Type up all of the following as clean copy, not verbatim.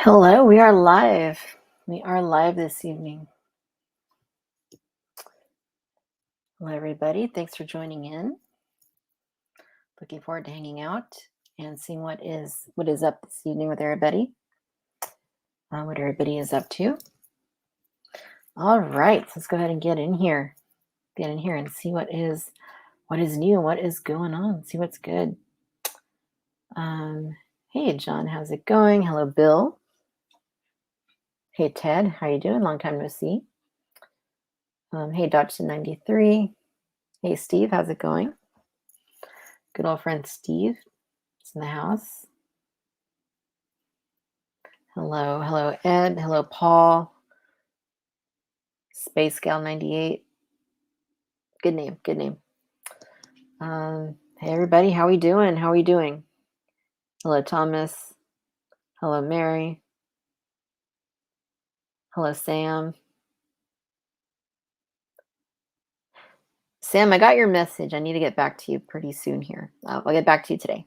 Hello, we are live. We are live this evening. Hello, everybody. Thanks for joining in. Looking forward to hanging out and seeing what is up this evening with everybody. What everybody is up to. All right, let's go ahead and get in here. Get in here and see what is new, what is going on. See what's good. Hey, John, how's it going? Hello, Bill. Hey, Ted, how you doing? Long time no see. Hey, Dodgson93. Hey, Steve, how's it going? Good old friend Steve is in the house. Hello, Ed. Hello, Paul. Space Gal 98. Good name. Hey, everybody. How we doing? Hello, Thomas. Hello, Mary. Hello, Sam. Sam, I got your message. I need to get back to you pretty soon here. I'll get back to you today.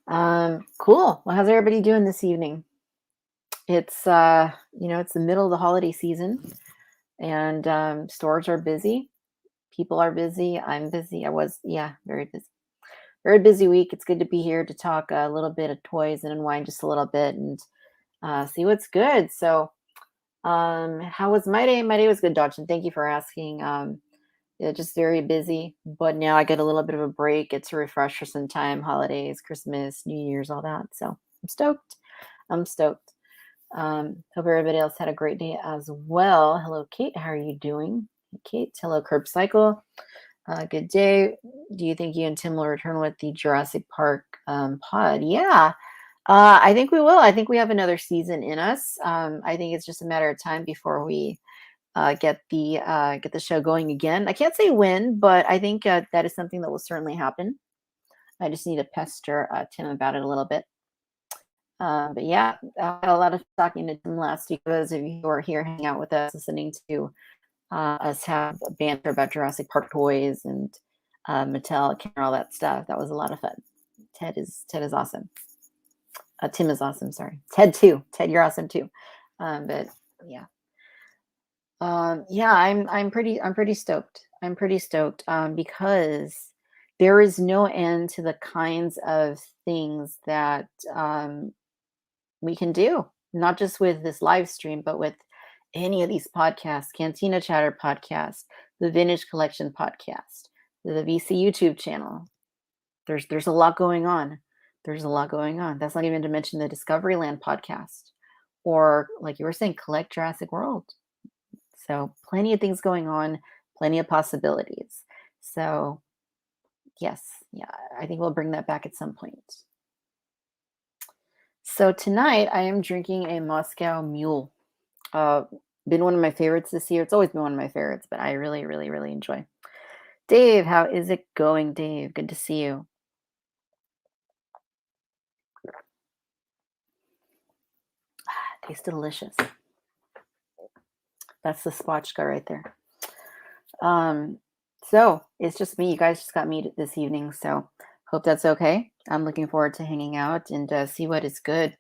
Cool. Well, how's everybody doing this evening? It's it's the middle of the holiday season, and stores are busy. People are busy. I'm busy. Very busy. Very busy week. It's good to be here to talk a little bit of toys and unwind just a little bit and see what's good. So, how was my day? My day was good, Dodge, and thank you for asking. Yeah, just very busy, but now I get a little bit of a break. Get to refresh for some time, holidays, Christmas, New Year's, all that. So I'm stoked. Hope everybody else had a great day as well. Hello, Kate. How are you doing? Kate, hello, Curb Cycle. Good day. Do you think you and Tim will return with the Jurassic Park pod? Yeah, I think we will. I think we have another season in us. I think it's just a matter of time before we get the show going again. I can't say when, but I think that is something that will certainly happen. I just need to pester Tim about it a little bit. But yeah, I had a lot of talking to Tim last week. Those of you who are here hanging out with us, listening to us have a banter about Jurassic Park toys and Mattel, all that stuff. That was a lot of fun. Ted is awesome. Tim is awesome. Sorry, Ted too. Ted, you're awesome too. But yeah, I'm pretty stoked. I'm pretty stoked because there is no end to the kinds of things that we can do, not just with this live stream, but with any of these podcasts, Cantina Chatter podcast, the Vintage Collection podcast, the VC YouTube channel. There's a lot going on. There's a lot going on. That's not even to mention the Discoveryland podcast, or like you were saying, Collect Jurassic World. So plenty of things going on, plenty of possibilities. So yes, yeah, I think we'll bring that back at some point. So tonight I am drinking a Moscow Mule. Been one of my favorites this year. It's always been one of my favorites, but I really, really, really enjoy. Dave, how is it going, Dave? Good to see you. Tastes delicious. That's the spotchka right there. So it's just me. You guys just got me this evening, so hope that's okay. I'm looking forward to hanging out and see what is good.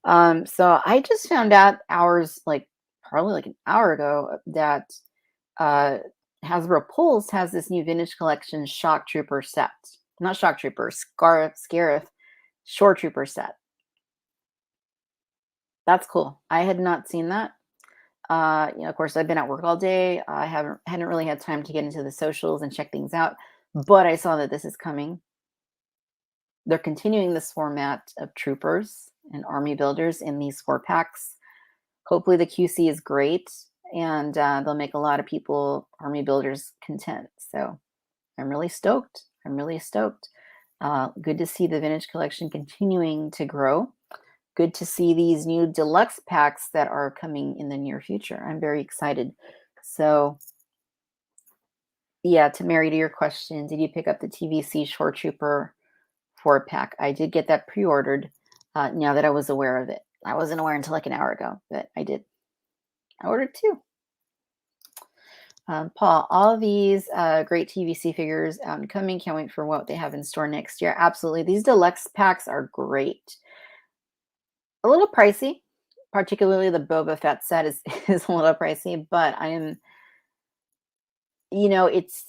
So I just found out probably like an hour ago that Hasbro Pulse has this new vintage collection Shock Trooper set. Not Shock Trooper, Scarif Shoretrooper set. That's cool. I had not seen that. Of course, I've been at work all day. I hadn't really had time to get into the socials and check things out, but I saw that this is coming. They're continuing this format of troopers and army builders in these 4-packs. Hopefully the QC is great, and they'll make a lot of people, army builders, content. So I'm really stoked. Good to see the vintage collection continuing to grow. Good to see these new deluxe packs that are coming in the near future. I'm very excited. So yeah, to Mary, to your question, did you pick up the TVC Shoretrooper 4-pack? I did get that pre-ordered now that I was aware of it. I wasn't aware until like an hour ago, but I did. I ordered 2. Paul, all these great TVC figures coming. Can't wait for what they have in store next year. Absolutely. These deluxe packs are great. A little pricey, particularly the Boba Fett set is a little pricey, but I am, it's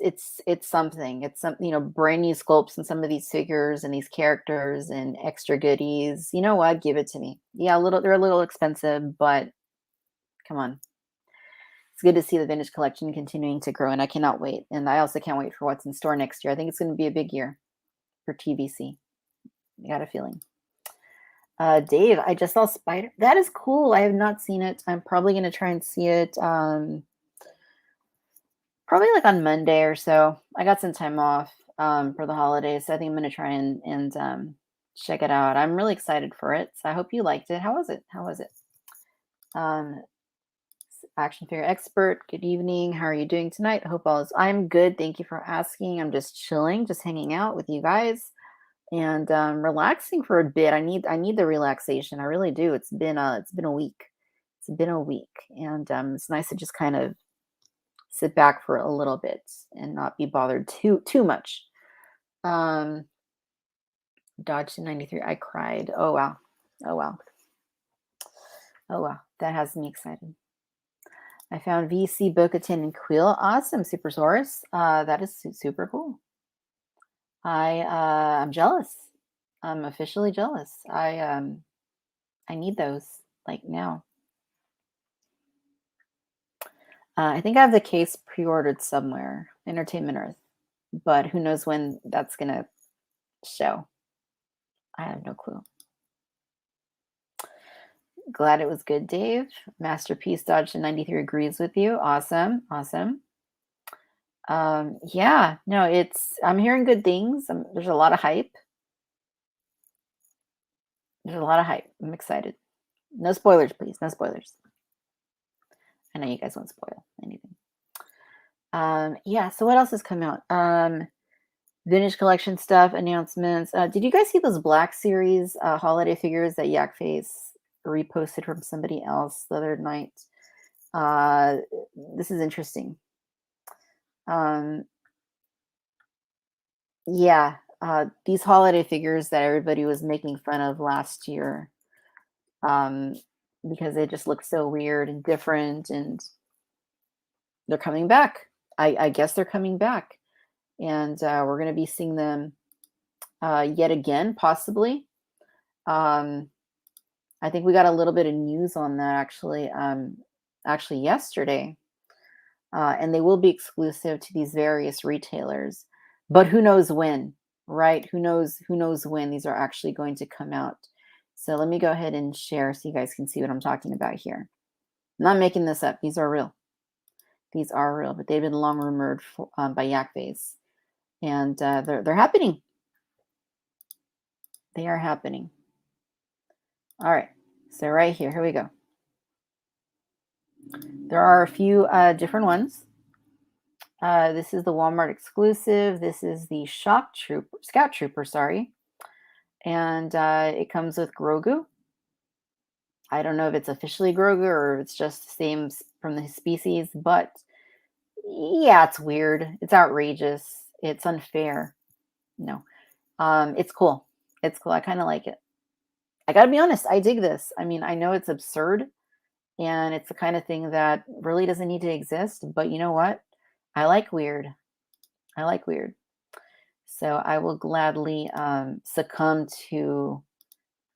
something. It's some, brand new sculpts and some of these figures and these characters and extra goodies. You know what? Give it to me. Yeah, they're a little expensive, but come on. It's good to see the vintage collection continuing to grow, and I cannot wait. And I also can't wait for what's in store next year. I think it's going to be a big year for TVC. I got a feeling. Dave, I just saw Spider. That is cool. I have not seen it. I'm probably going to try and see it. Probably like on Monday or so. I got some time off for the holidays, so I think I'm going to try and check it out. I'm really excited for it. So I hope you liked it. How was it? How was it? Um, Action figure expert. Good evening. How are you doing tonight? I hope all is. I'm good. Thank you for asking. I'm just chilling, just hanging out with you guys and relaxing for a bit. I need the relaxation. I really do. It's been a week. It's been a week, and it's nice to just kind of sit back for a little bit and not be bothered too much. Um, Dodge to 93. I cried. Oh wow. Oh wow. Oh wow. That has me excited. I found VC Bo-Katan and Quill. Awesome, Supersaurus. That is super cool. I'm jealous. I'm officially jealous. I need those like now. I think I have the case pre-ordered somewhere, Entertainment Earth, but who knows when that's gonna show. I have no clue. Glad it was good, Dave. Masterpiece Dodge to 93 agrees with you. Awesome, awesome. Yeah, no, I'm hearing good things. There's a lot of hype. There's a lot of hype. I'm excited. No spoilers, please. No spoilers. I know you guys won't spoil anything. Yeah, so what else has come out? Vintage collection stuff, announcements. Did you guys see those Black Series holiday figures that Yak Face reposted from somebody else the other night? This is interesting. Yeah, these holiday figures that everybody was making fun of last year, um, because they just look so weird and different, and they're coming back. I guess they're coming back, and we're going to be seeing them yet again, possibly. I think we got a little bit of news on that actually yesterday, and they will be exclusive to these various retailers. But who knows when, right? Who knows? Who knows when these are actually going to come out? So let me go ahead and share so you guys can see what I'm talking about here. I'm not making this up. These are real. These are real, but they've been long rumored by Yakface, and they're happening. They are happening. All right. So right here we go. There are a few different ones. This is the Walmart exclusive. This is the Scout Trooper, sorry. And it comes with Grogu. I don't know if it's officially Grogu or it's just the same from the species, but yeah, it's weird. It's outrageous. It's unfair. No. It's cool. It's cool. I kind of like it. I gotta be honest, I dig this. I mean, I know it's absurd and it's the kind of thing that really doesn't need to exist, but you know what? I like weird. I like weird. So I will gladly succumb to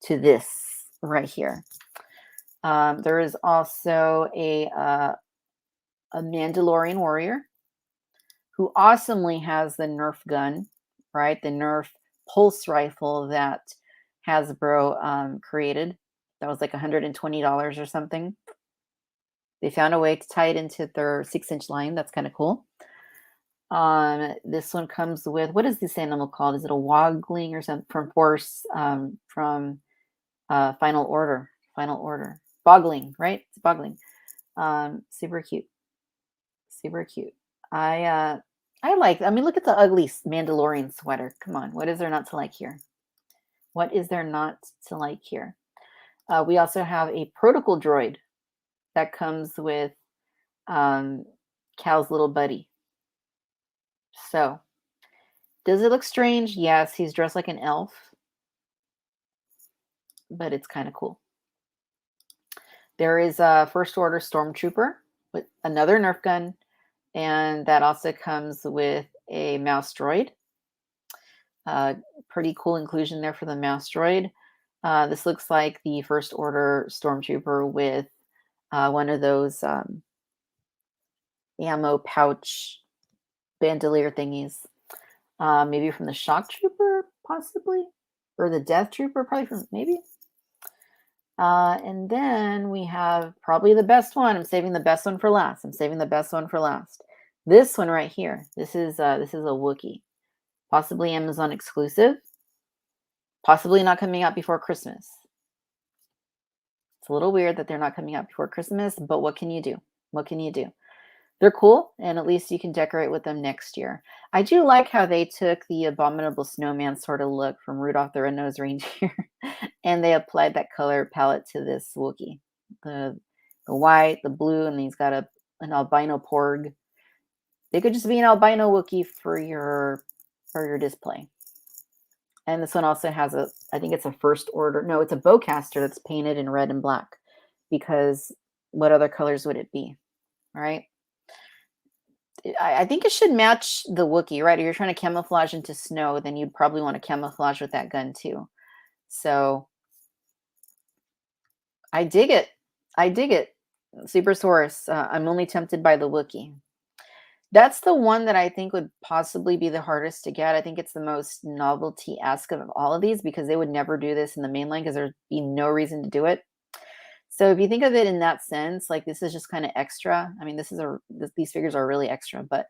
this right here. There is also a Mandalorian warrior who awesomely has the Nerf gun, right? The Nerf pulse rifle that Hasbro created. That was like $120 or something. They found a way to tie it into their 6-inch line. That's kind of cool. This one comes with, what is this animal called? Is it a wogling or something from Force from Final Order? Final Order. Boggling, right? It's boggling. Super cute. Super cute. I like, I mean, look at the ugly Mandalorian sweater. Come on. What is there not to like here? What is there not to like here? We also have a protocol droid that comes with Cal's little buddy. So, does it look strange? Yes, he's dressed like an elf, but it's kind of cool. There is a First Order Stormtrooper with another Nerf gun, and that also comes with a mouse droid. Pretty cool inclusion there for the mouse droid. This looks like the First Order Stormtrooper with one of those ammo pouch bandolier thingies. Maybe from the Shock Trooper, possibly, or the Death Trooper, probably from maybe. And then we have probably the best one. I'm saving the best one for last. This one right here. This is a Wookiee, possibly Amazon exclusive, possibly not coming out before Christmas. It's a little weird that they're not coming out before Christmas, but what can you do? They're cool, and at least you can decorate with them next year. I do like how they took the abominable snowman sort of look from Rudolph the Red-Nosed Reindeer, and they applied that color palette to this Wookiee. The white, the blue, and he's got an albino porg. They could just be an albino Wookiee for your display. And this one also has I think it's a First Order. No, it's a bowcaster that's painted in red and black, because what other colors would it be? All right. I think it should match the Wookiee, right? If you're trying to camouflage into snow, then you'd probably want to camouflage with that gun too. So I dig it. Super Source. I'm only tempted by the Wookiee. That's the one that I think would possibly be the hardest to get. I think it's the most novelty-esque of all of these, because they would never do this in the mainline, because there'd be no reason to do it. So if you think of it in that sense, like this is just kind of extra. I mean, these figures are really extra, but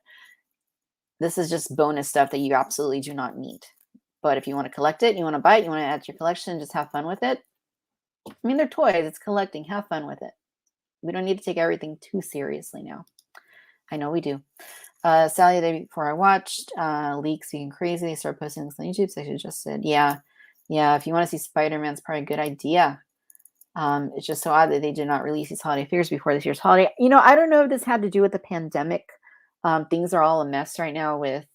this is just bonus stuff that you absolutely do not need. But if you want to collect it, you want to buy it, you want to add to your collection, just have fun with it. I mean, they're toys. It's collecting. Have fun with it. We don't need to take everything too seriously now. I know we do. Sally, the day before I watched leaks being crazy, they started posting this on YouTube. So I just said, yeah. If you want to see Spider-Man, it's probably a good idea. It's just so odd that they did not release these holiday figures before this year's holiday. I don't know if this had to do with the pandemic. Things are all a mess right now with,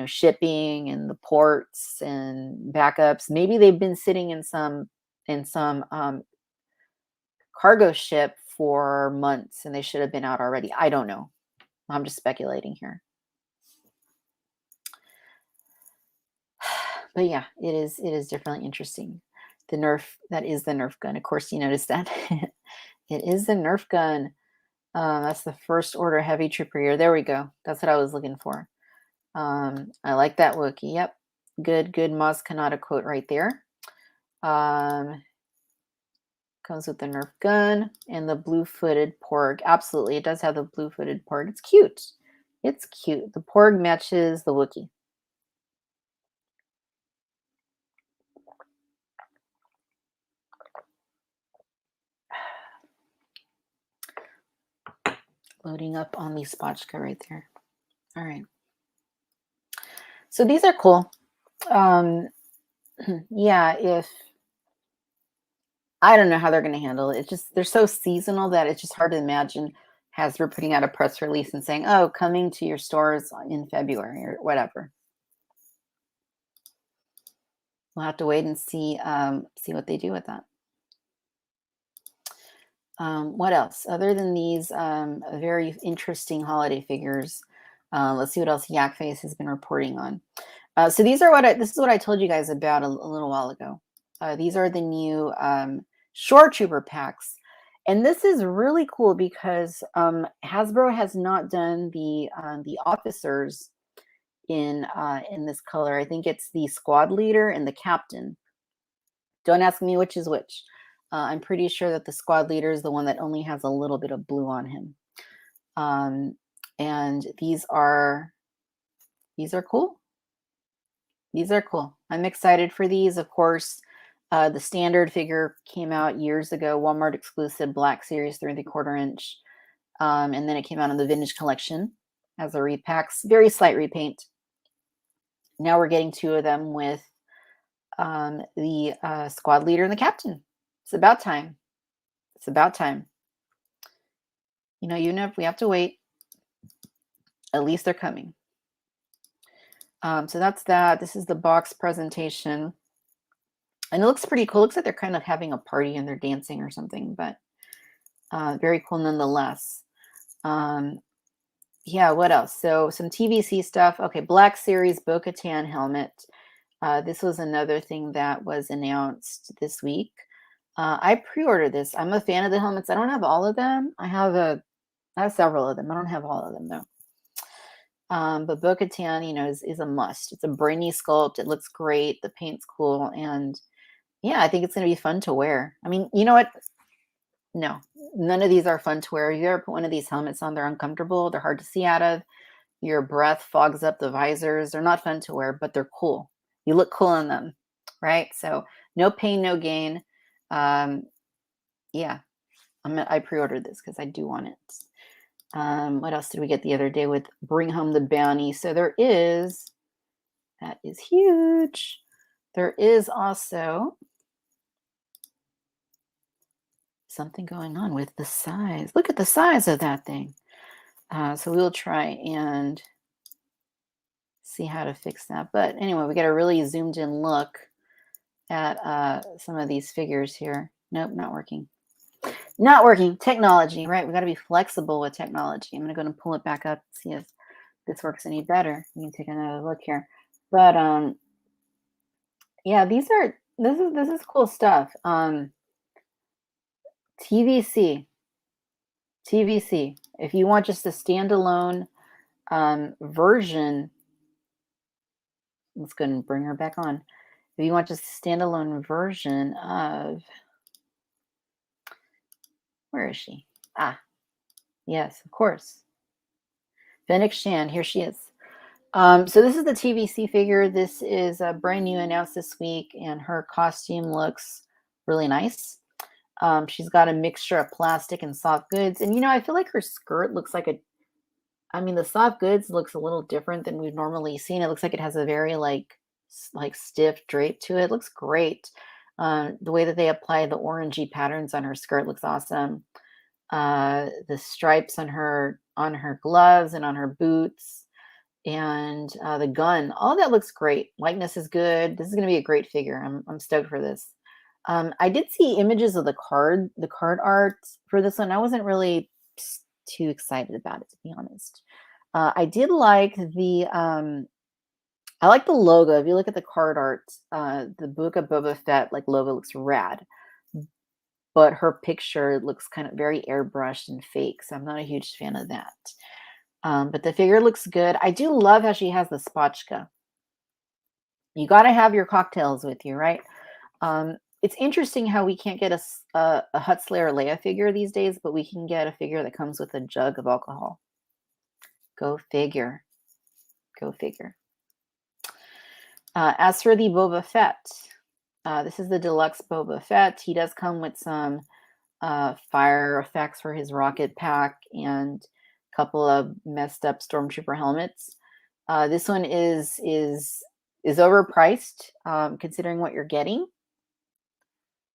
shipping and the ports and backups. Maybe they've been sitting in some cargo ship for months and they should have been out already. I don't know. I'm just speculating here. But yeah, it is definitely interesting. The Nerf, that is the Nerf gun. Of course, you noticed that. It is the Nerf gun. That's the First Order Heavy Trooper here. There we go. That's what I was looking for. I like that Wookiee. Yep. Good Maz Kanata quote right there. Comes with the Nerf gun and the blue-footed porg. Absolutely, it does have the blue-footed porg. It's cute. The porg matches the Wookiee. Loading up on the spotchka right there. All right. So these are cool. Yeah, I don't know how they're going to handle it. It's just, they're so seasonal that it's just hard to imagine Hasbro putting out a press release and saying, oh, coming to your stores in February or whatever. We'll have to wait and see what they do with that. What else? Other than these very interesting holiday figures, let's see what else Yak Face has been reporting on. So these are this is what I told you guys about a little while ago. These are the new Shoretrooper packs. And this is really cool because Hasbro has not done the officers in this color. I think it's the squad leader and the captain. Don't ask me which is which. I'm pretty sure that the squad leader is the one that only has a little bit of blue on him. And these are cool. These are cool. I'm excited for these. Of course, the standard figure came out years ago, Walmart exclusive Black Series 3 3/4 inch. And then it came out in the vintage collection as a repacks, very slight repaint. Now we're getting two of them with the squad leader and the captain. It's about time. It's about time. Even if we have to wait, at least they're coming. So that's that. This is the box presentation. And it looks pretty cool. It looks like they're kind of having a party and they're dancing or something. But Very cool nonetheless. Yeah, what else? So some TVC stuff. Okay, Black Series Bo-Katan helmet. This was another thing that was announced this week. I pre-ordered this. I'm a fan of the helmets. I don't have all of them. I have several of them. I don't have all of them though. But Bo-Katan, is a must. It's a brainy sculpt. It looks great. The paint's cool, and yeah, I think it's gonna be fun to wear. I mean, you know what? No, none of these are fun to wear. If you ever put one of these helmets on, they're uncomfortable. They're hard to see out of. Your breath fogs up the visors. They're not fun to wear, but they're cool. You look cool in them, right? So no pain, no gain. Um, yeah, I pre-ordered this because I do want it. What else did we get the other day with Bring Home the Bounty? So that is huge. There is also something going on with the size. Look at the size of that thing. So we'll try and see how to fix that. But anyway, we got a really zoomed in look at some of these figures here. Nope, not working. Not working. Technology, right? We got to be flexible with technology. I'm going to go and pull it back up, see if this works any better. You can take another look here. But yeah, this is cool stuff. TVC. TVC. If you want just a standalone version, let's go and bring her back on. If you want just a standalone version of, where is she? Ah, yes, of course. Fennec Shan, here she is. So this is the TVC figure. This is brand new, announced this week, and her costume looks really nice. She's got a mixture of plastic and soft goods. And, I feel like her skirt looks like the soft goods looks a little different than we've normally seen. It looks like it has a very like stiff drape to it. It looks great. The way that they apply the orangey patterns on her skirt looks awesome. The stripes on her gloves and on her boots and the gun, all that looks great. Likeness is good. This is going to be a great figure. I'm stoked for this. I did see images of the card art for this one. I wasn't really too excited about it, to be honest. I did like I like the logo. If you look at the card art, the Book of Boba Fett logo looks rad, but her picture looks kind of very airbrushed and fake. So I'm not a huge fan of that. But the figure looks good. I do love how she has the spotchka. You got to have your cocktails with you, right? It's interesting how we can't get a Huttslayer Leia figure these days, but we can get a figure that comes with a jug of alcohol. Go figure. Go figure. As for the Boba Fett, this is the deluxe Boba Fett. He does come with some fire effects for his rocket pack and a couple of messed up stormtrooper helmets. This one is overpriced considering what you're getting.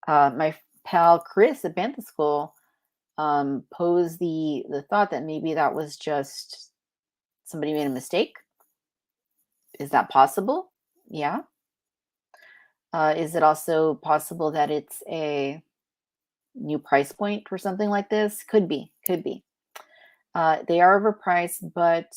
My pal Chris at Bantha School posed the thought that maybe that was just somebody made a mistake. Is that possible? Yeah. Is it also possible that it's a new price point for something like this? Could be. They are overpriced, but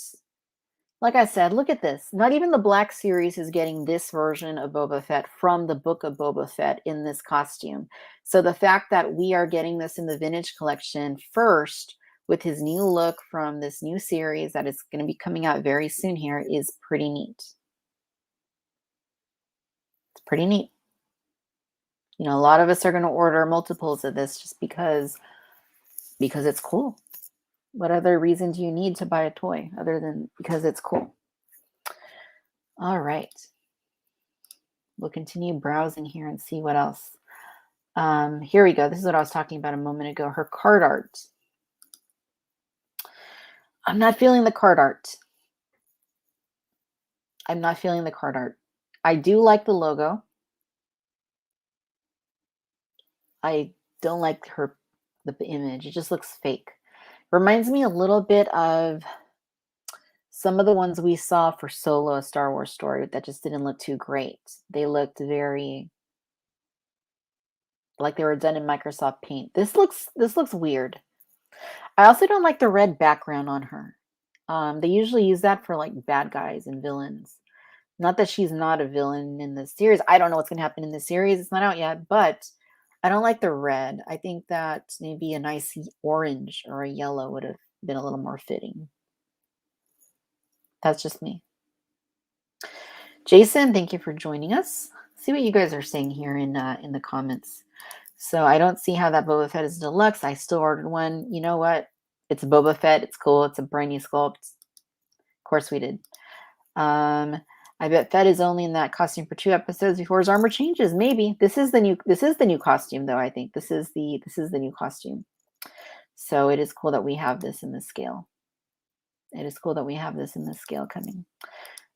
like I said, look at this. Not even the Black Series is getting this version of Boba Fett from the Book of Boba Fett in this costume. So the fact that we are getting this in the Vintage Collection first with his new look from this new series that is going to be coming out very soon here is pretty neat. It's pretty neat. A lot of us are going to order multiples of this just because it's cool. What other reason do you need to buy a toy other than because it's cool? All right. We'll continue browsing here and see what else. Here we go. This is what I was talking about a moment ago. Her card art. I'm not feeling the card art. I'm not feeling the card art. I do like the logo. I don't like the image. It just looks fake. Reminds me a little bit of some of the ones we saw for Solo, a Star Wars story, that just didn't look too great. They looked very like they were done in Microsoft Paint. This looks weird. I also don't like the red background on her. They usually use that for like bad guys and villains. Not that she's not a villain in the series. I don't know what's going to happen in the series. It's not out yet, but I don't like the red. I think that maybe a nice orange or a yellow would have been a little more fitting. That's just me. Jason, thank you for joining us. See what you guys are saying here in the comments. So I don't see how that Boba Fett is deluxe. I still ordered one. You know what? It's a Boba Fett. It's cool. It's a brand new sculpt. Of course we did. I bet Fett is only in that costume for 2 episodes before his armor changes. Maybe this is the new costume, though. I think this is the new costume. So it is cool that we have this in the scale. It is cool that we have this in the scale coming.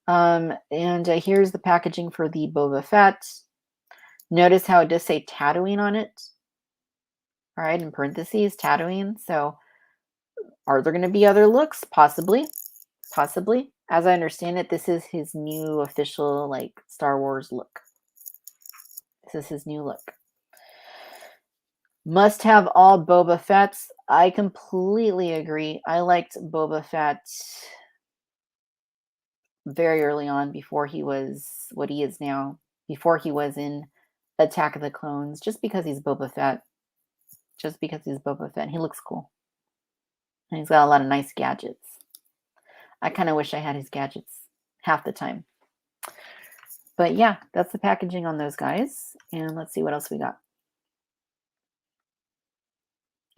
And here's the packaging for the Boba Fett. Notice how it does say Tatooine on it. All right, in parentheses, Tatooine. So are there going to be other looks? Possibly. Possibly. As I understand it, this is his new official, like, Star Wars look. This is his new look. Must have all Boba Fett's. I completely agree. I liked Boba Fett very early on, before he was what he is now, before he was in Attack of the Clones, just because he's Boba Fett. Just because he's Boba Fett. He looks cool. And he's got a lot of nice gadgets. I kind of wish I had his gadgets half the time. But yeah, that's the packaging on those guys. And let's see what else we got.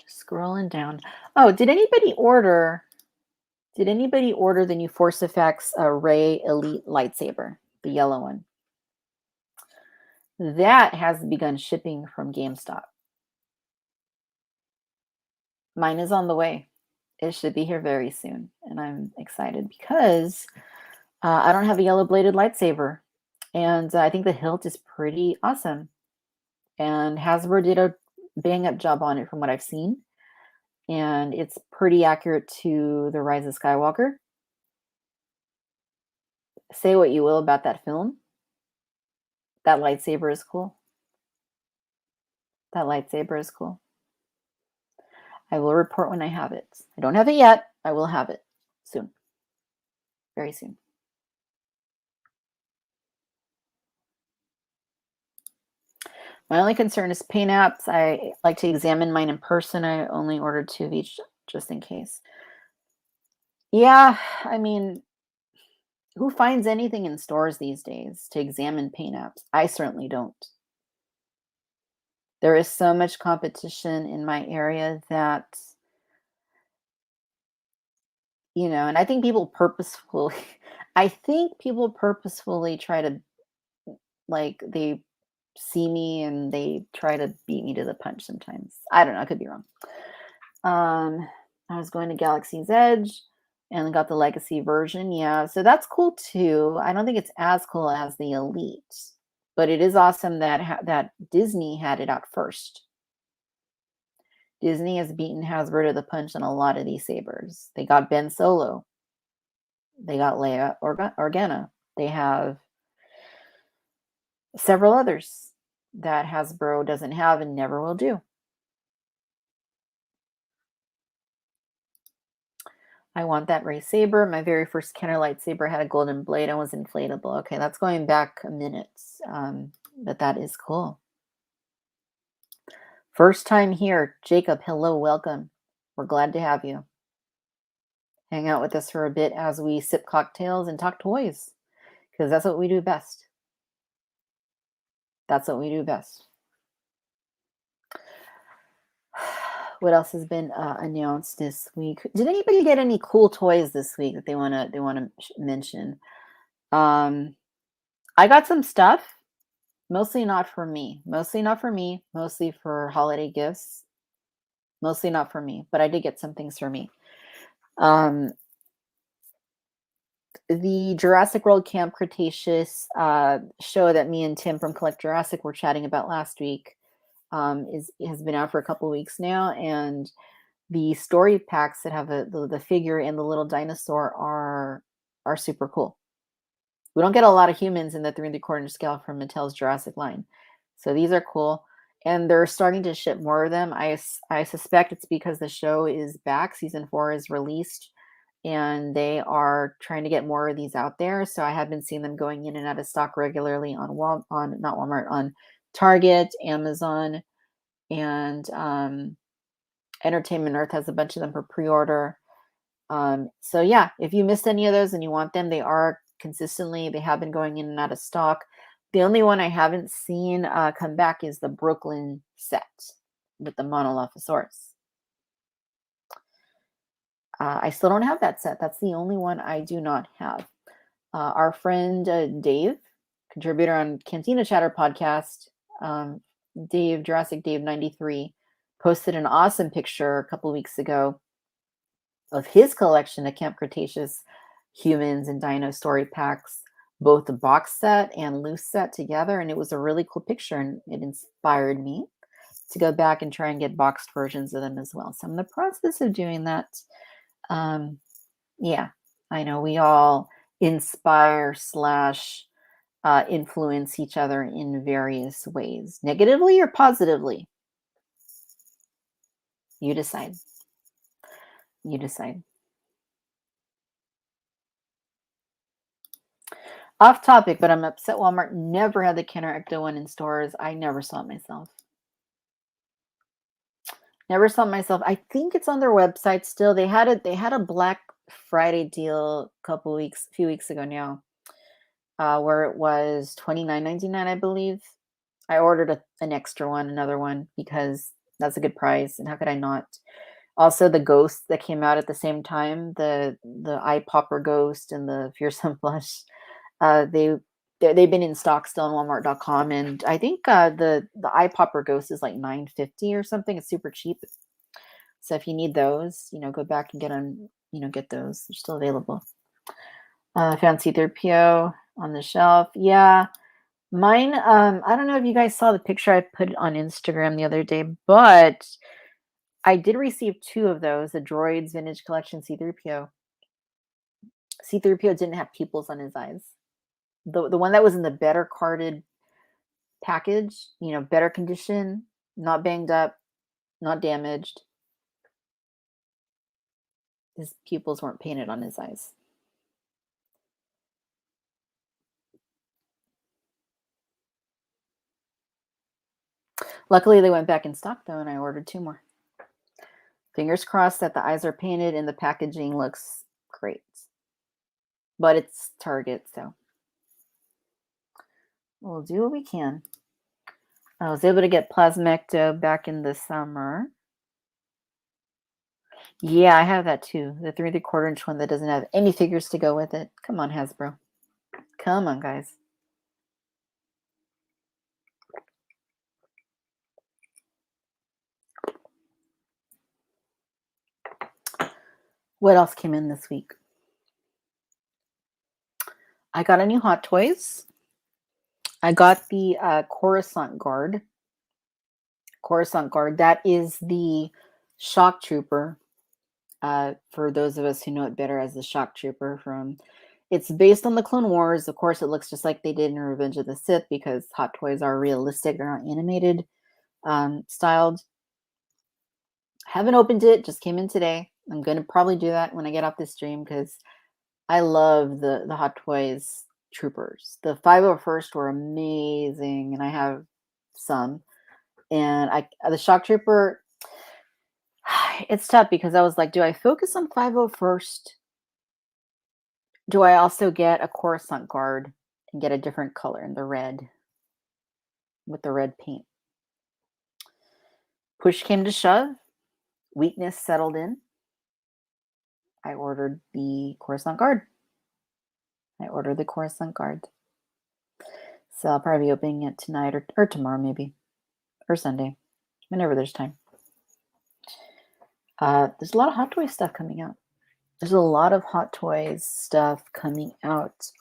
Just scrolling down. Oh, did anybody order the new Force Effects Rey Elite lightsaber? The yellow one. That has begun shipping from GameStop. Mine is on the way. It should be here very soon. And I'm excited because I don't have a yellow bladed lightsaber. And I think the hilt is pretty awesome. And Hasbro did a bang up job on it from what I've seen. And it's pretty accurate to The Rise of Skywalker. Say what you will about that film. That lightsaber is cool. That lightsaber is cool. I will report when I have it. I don't have it yet. I will have it soon. Very soon. My only concern is paint apps. I like to examine mine in person. I only ordered 2 of each just in case. Yeah, I mean, who finds anything in stores these days to examine paint apps? I certainly don't. There is so much competition in my area that, and I think people purposefully, try to, like, they see me and they try to beat me to the punch sometimes. I don't know. I could be wrong. I was going to Galaxy's Edge and got the Legacy version. Yeah, so that's cool too. I don't think it's as cool as the Elite, but it is awesome that that Disney had it out first. Disney has beaten Hasbro to the punch on a lot of these sabers. They got Ben Solo. They got Leia Organa. They have several others that Hasbro doesn't have and never will do. I want that Ray saber. My very first Kenner lightsaber had a golden blade and was inflatable. Okay, that's going back a minute, but that is cool. First time here. Jacob, hello, welcome. We're glad to have you. Hang out with us for a bit as we sip cocktails and talk toys, because that's what we do best. That's what we do best. What else has been announced this week? Did anybody get any cool toys this week that they want to mention? I got some stuff, mostly not for me. Mostly for holiday gifts. Mostly not for me, but I did get some things for me. The Jurassic World Camp Cretaceous show that me and Tim from Collect Jurassic were chatting about last week has been out for a couple of weeks now, and the story packs that have the figure and the little dinosaur are super cool. We don't get a lot of humans in the 3 3/4 scale from Mattel's Jurassic line, so these are cool. and they're starting to ship more of them. I suspect it's because the show is back. Season 4 is released, and they are trying to get more of these out there. So I have been seeing them going in and out of stock regularly on not Walmart, on Target, Amazon, and Entertainment Earth has a bunch of them for pre-order. So yeah, if you missed any of those and you want them, they have been going in and out of stock. The only one I haven't seen come back is the Brooklyn set with the Monolophosaurus. I still don't have that set. That's the only one I do not have. Our friend Dave, contributor on Cantina Chatter podcast, Jurassic Dave 93, posted an awesome picture a couple weeks ago of his collection of Camp Cretaceous humans and dino story packs, both the box set and loose set together. And it was a really cool picture, and it inspired me to go back and try and get boxed versions of them as well. So I'm in the process of doing that. Yeah, I know we all inspire slash influence each other in various ways, negatively or positively. You decide. You decide. Off topic, but I'm upset Walmart never had the Kenner Ecto one in stores. I never saw it myself. Never saw it myself. I think it's on their website still. They had a Black Friday deal a few weeks ago now, where it was $29.99, I believe. I ordered an extra one, another one, because that's a good price. And how could I not? Also, the Ghost that came out at the same time, the Eye Popper Ghost and the Fearsome Flush, they've been in stock still on Walmart.com, and I think the Eye Popper Ghost is like $9.50 or something. It's super cheap. So if you need those, go back and get those. They're still available. Found C-3PO on the shelf. Yeah. Mine, I don't know if you guys saw the picture I put on Instagram the other day, but I did receive 2 of those, the Droids Vintage Collection C-3PO. C-3PO didn't have pupils on his eyes. The one that was in the better carded package, better condition, not banged up, not damaged. His pupils weren't painted on his eyes. Luckily, they went back in stock, though, and I ordered 2 more. Fingers crossed that the eyes are painted and the packaging looks great. But it's Target, so we'll do what we can. I was able to get Plasmecto back in the summer. Yeah, I have that too. The 3 3/4 inch one that doesn't have any figures to go with it. Come on, Hasbro. Come on, guys. What else came in this week? I got a new Hot Toys. I got the Coruscant Guard. Coruscant Guard. That is the Shock Trooper. For those of us who know it better as the Shock Trooper it's based on the Clone Wars. Of course, it looks just like they did in Revenge of the Sith because Hot Toys are realistic. They're not animated styled. Haven't opened it. Just came in today. I'm going to probably do that when I get off this stream because I love the Hot Toys Troopers. The 501st were amazing, and I have some. And the Shock Trooper, it's tough because I was like, do I focus on 501st? Do I also get a Coruscant Guard and get a different color in the red with the red paint? Push came to shove. Weakness settled in. I ordered the Coruscant Guard. So I'll probably be opening it tonight or tomorrow maybe. Or Sunday. Whenever there's time. There's a lot of Hot Toys stuff coming out.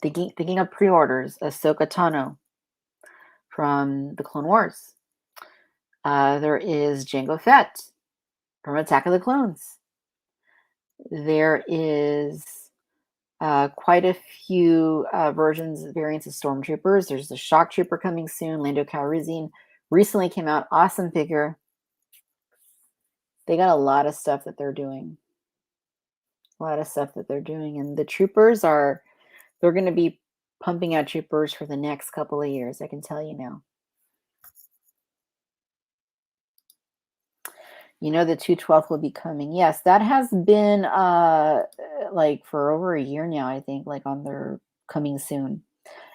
Thinking of pre-orders, Ahsoka Tano from the Clone Wars. There is Jango Fett from Attack of the Clones. There is Quite a few versions, variants of Stormtroopers. There's the Shock Trooper coming soon. Lando Calrissian recently came out. Awesome figure. They got a lot of stuff that they're doing. A lot of stuff that they're doing. And the troopers they're going to be pumping out troopers for the next couple of years. I can tell you now. You know, the 212th will be coming. Yes, that has been like for over a year now, I think, like on their coming soon.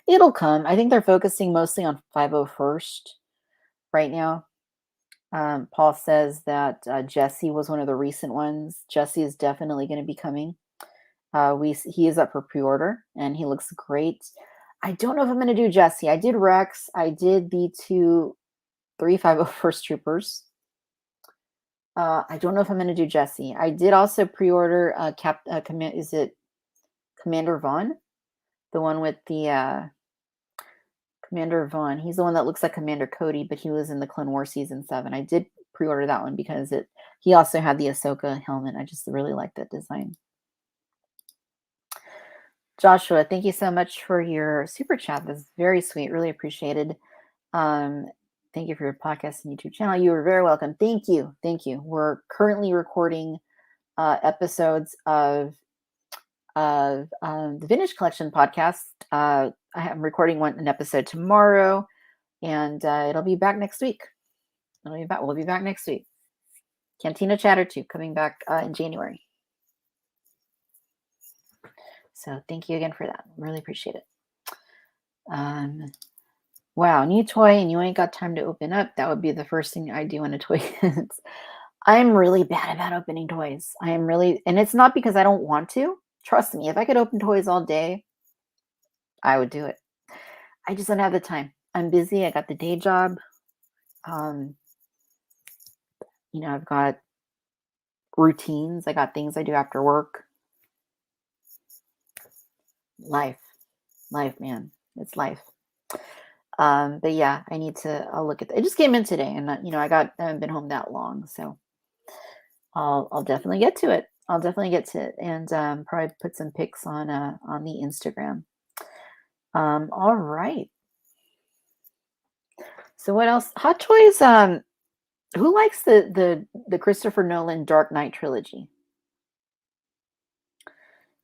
It'll come. I think they're focusing mostly on 501st right now. Paul says that Jesse was one of the recent ones. Jesse is definitely going to be coming. He is up for pre-order and he looks great. I don't know if I'm going to do Jesse. I did Rex. I did the 3 501st troopers. I don't know if I'm going to do Jesse. I did also pre-order is it Commander Vaughn? The one with the Commander Vaughn. He's the one that looks like Commander Cody, but he was in the Clone Wars season 7. I did pre-order that one because he also had the Ahsoka helmet. I just really like that design. Joshua, thank you so much for your super chat. That's very sweet. Really appreciated. Thank you for your podcast and YouTube channel. You were very welcome. Thank you. Thank you. We're currently recording episodes of the Vintage Collection podcast. I am recording an episode tomorrow, and it'll be back next week. We'll be back next week. Cantina Chatter 2 coming back in January. So thank you again for that. Really appreciate it. Wow, new toy and you ain't got time to open up. That would be the first thing I do on a toy. I'm really bad about opening toys. And it's not because I don't want to. Trust me, if I could open toys all day, I would do it. I just don't have the time. I'm busy. I got the day job. I've got routines. I got things I do after work. Life, man. It's life. But yeah, I'll look at it. It just came in today and I haven't been home that long. So I'll definitely get to it. And probably put some pics on the Instagram. All right. So what else? Hot Toys. Who likes the Christopher Nolan Dark Knight trilogy?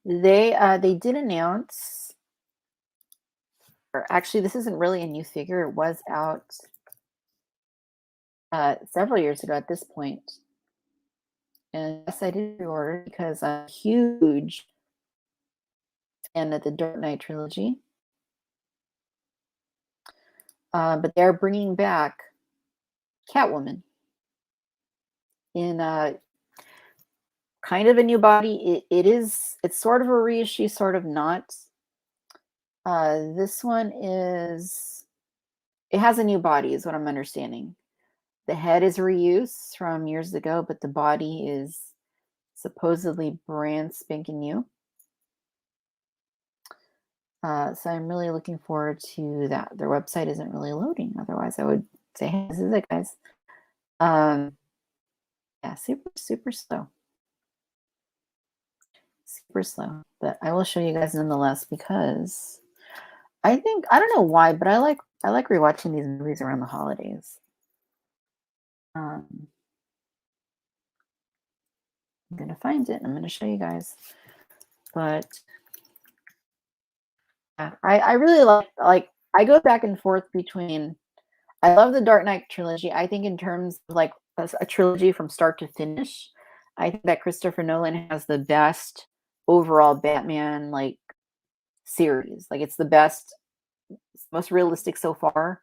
They did announce, or actually, this isn't really a new figure. It was out several years ago at this point. And yes, I did reorder because I'm a huge fan of the Dark Knight trilogy. But they're bringing back Catwoman in kind of a new body. It's sort of a reissue, sort of not. This one it has a new body, is what I'm understanding. The head is reused from years ago, but the body is supposedly brand spanking new. So I'm really looking forward to that. Their website isn't really loading. Otherwise, I would say, hey, this is it, guys. Yeah, super, super slow. Super slow. But I will show you guys nonetheless because I don't know why, but I like rewatching these movies around the holidays. I'm going to find it and I'm going to show you guys. But yeah, I really like I go back and forth between, I love the Dark Knight trilogy. I think in terms of like a trilogy from start to finish, I think that Christopher Nolan has the best overall Batman like series. Like it's the best, most realistic so far.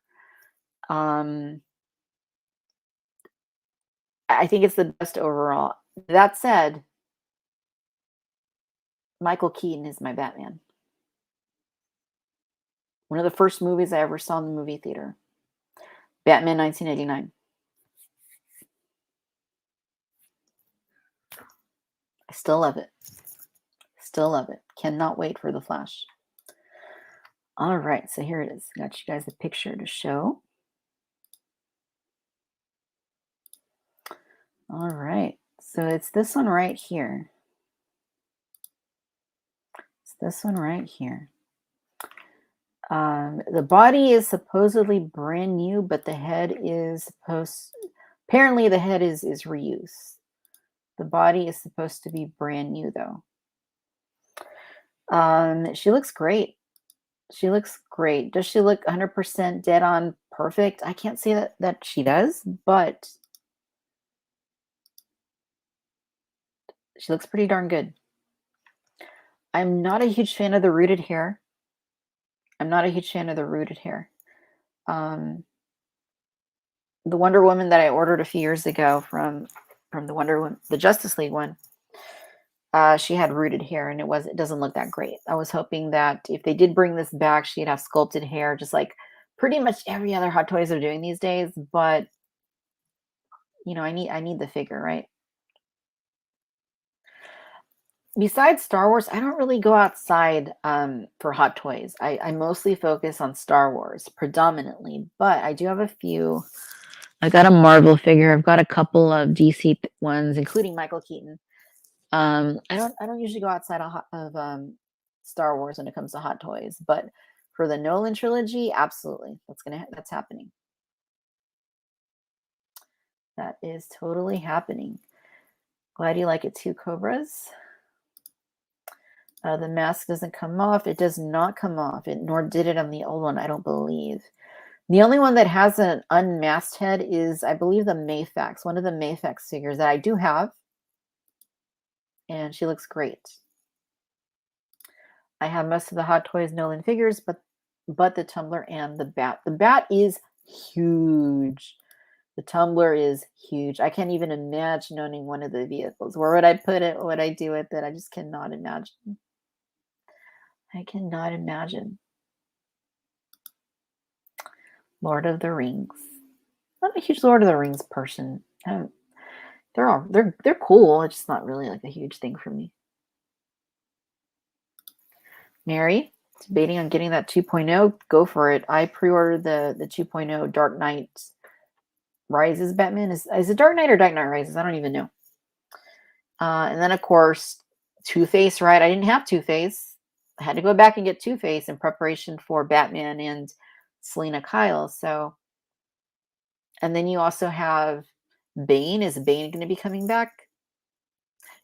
I think it's the best overall. That said, Michael Keaton is my Batman. One of the first movies I ever saw in the movie theater. Batman 1989. I still love it. Still love it. Cannot wait for The Flash. All right, so here it is. Got you guys a picture to show. All right, so it's this one right here. This one right here. The body is supposedly brand new, but the head is apparently the head is reuse. The body is supposed to be brand new though. She looks great. She looks great. Does she look 100% dead on perfect? I can't say that she does, but she looks pretty darn good. I'm not a huge fan of the rooted hair. I'm not a huge fan of the rooted hair. Um, the Wonder Woman that I ordered a few years ago from the Justice League one, she had rooted hair, and it doesn't look that great. I was hoping that if they did bring this back, she'd have sculpted hair, just like pretty much every other Hot Toys are doing these days. But I need the figure, right? Besides Star Wars, I don't really go outside for Hot Toys. I mostly focus on Star Wars predominantly, but I do have a few. I got a Marvel figure. I've got a couple of DC ones, including Michael Keaton. I don't usually go outside of Star Wars when it comes to Hot Toys, but for the Nolan trilogy, absolutely, that's happening. That is totally happening. Glad you like it too, Cobras. The mask doesn't come off. It does not come off. Nor did it on the old one, I don't believe. The only one that has an unmasked head is, I believe, the Mayfax, one of the Mayfax figures that I do have. And she looks great. I have most of the Hot Toys Nolan figures, but the Tumbler and the Bat. The Bat is huge. The Tumbler is huge. I can't even imagine owning one of the vehicles. Where would I put it? What would I do with it? I just cannot imagine. I cannot imagine. Lord of the Rings. Not a huge Lord of the Rings person. They're cool. It's just not really like a huge thing for me. Mary, debating on getting that 2.0. Go for it. I pre-ordered the 2.0 Dark Knight Rises Batman. Is it Dark Knight or Dark Knight Rises? I don't even know. And then of course Two-Face, right? I didn't have Two-Face. I had to go back and get Two-Face in preparation for Batman and Selena Kyle. So, and then you also have Bane. Is Bane going to be coming back?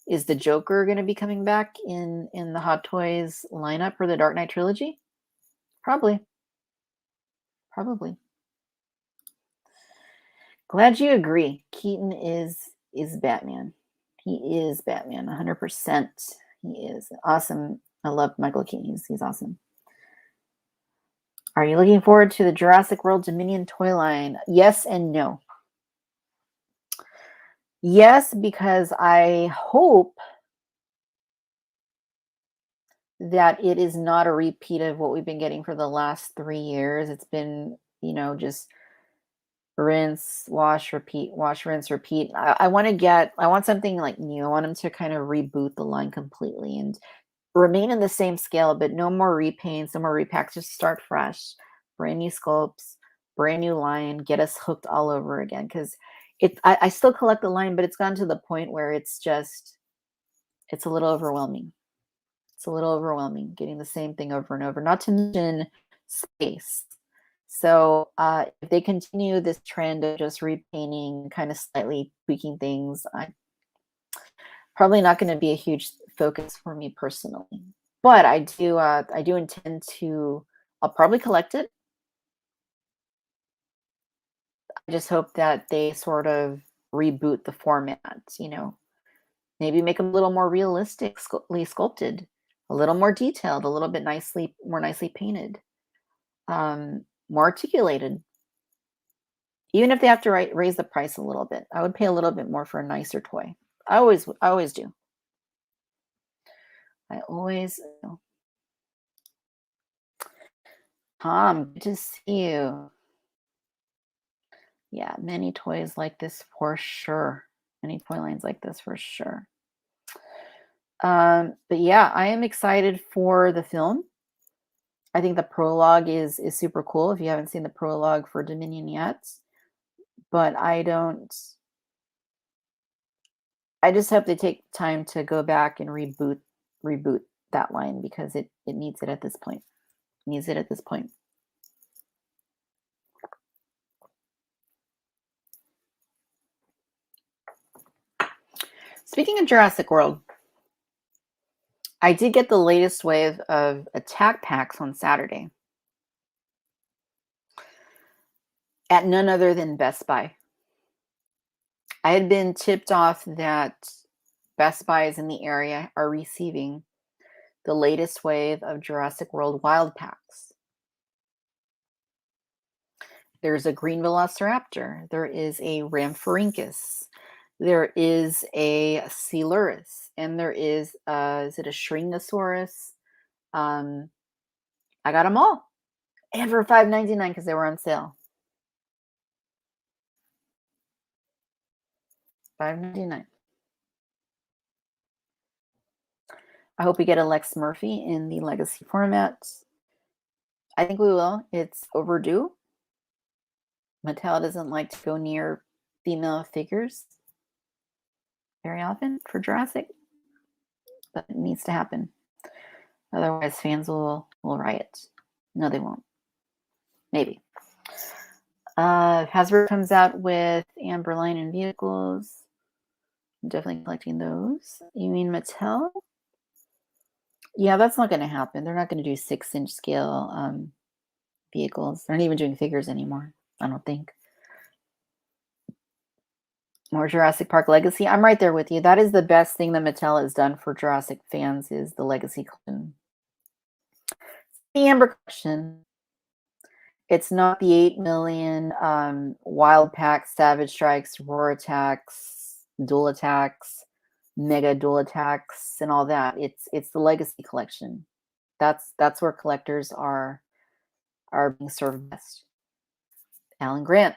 Is the Joker going to be coming back in the Hot Toys lineup for the Dark Knight trilogy? Probably. Probably. Glad you agree. Keaton is Batman. He is Batman, 100%. He is awesome. I love Michael Keaton. He's awesome. Are you looking forward to the Jurassic World Dominion toy line? Yes and no. Yes, because I hope that it is not a repeat of what we've been getting for the last 3 years. It's been, just rinse, wash, repeat, wash, rinse, repeat. I want something like new. I want them to kind of reboot the line completely and remain in the same scale, but no more repaints, no more repacks, just start fresh, brand new sculpts, brand new line, get us hooked all over again. Because I still collect the line, but it's gotten to the point where it's a little overwhelming. It's a little overwhelming getting the same thing over and over, not to mention space. So if they continue this trend of just repainting, kind of slightly tweaking things, I'm probably not going to be a huge focus for me personally. But I do intend to. I'll probably collect it. I just hope that they sort of reboot the format. Maybe make them a little more realistically sculpted, a little more detailed, a little bit more nicely painted, more articulated. Even if they have to raise the price a little bit, I would pay a little bit more for a nicer toy. I always do. I always do. Tom, good to see you. Yeah, many toys like this for sure. Many toy lines like this for sure. But yeah, I am excited for the film. I think the prologue is super cool. If you haven't seen the prologue for Dominion yet, but I just hope they take time to go back and reboot that line because it needs it at this point. Needs it at this point. Speaking of Jurassic World, I did get the latest wave of attack packs on Saturday at none other than Best Buy. I had been tipped off that Best Buys in the area are receiving the latest wave of Jurassic World Wild Packs. There's a green velociraptor. There is a Rhamphorhynchus. There is a Coelurus. And there is it a Shringosaurus? I got them all. And for $5.99 because they were on sale. $5.99. I hope we get a Lex Murphy in the Legacy format. I think we will. It's overdue. Mattel doesn't like to go near female figures very often for Jurassic, but it needs to happen. Otherwise, fans will riot. No, they won't. Maybe. Hasbro comes out with Amber Line and vehicles. I'm definitely collecting those. You mean Mattel? Yeah, that's not going to happen. They're not going to do 6-inch scale vehicles. They're not even doing figures anymore, I don't think. More Jurassic Park Legacy. I'm right there with you. That is the best thing that Mattel has done for Jurassic fans is the Legacy collection. The Amber collection. It's not the 8 million Wild Pack, Savage Strikes, Roar Attacks, Dual Attacks, Mega Dual Attacks, and all that. It's the Legacy collection. That's where collectors are being served best. Alan Grant,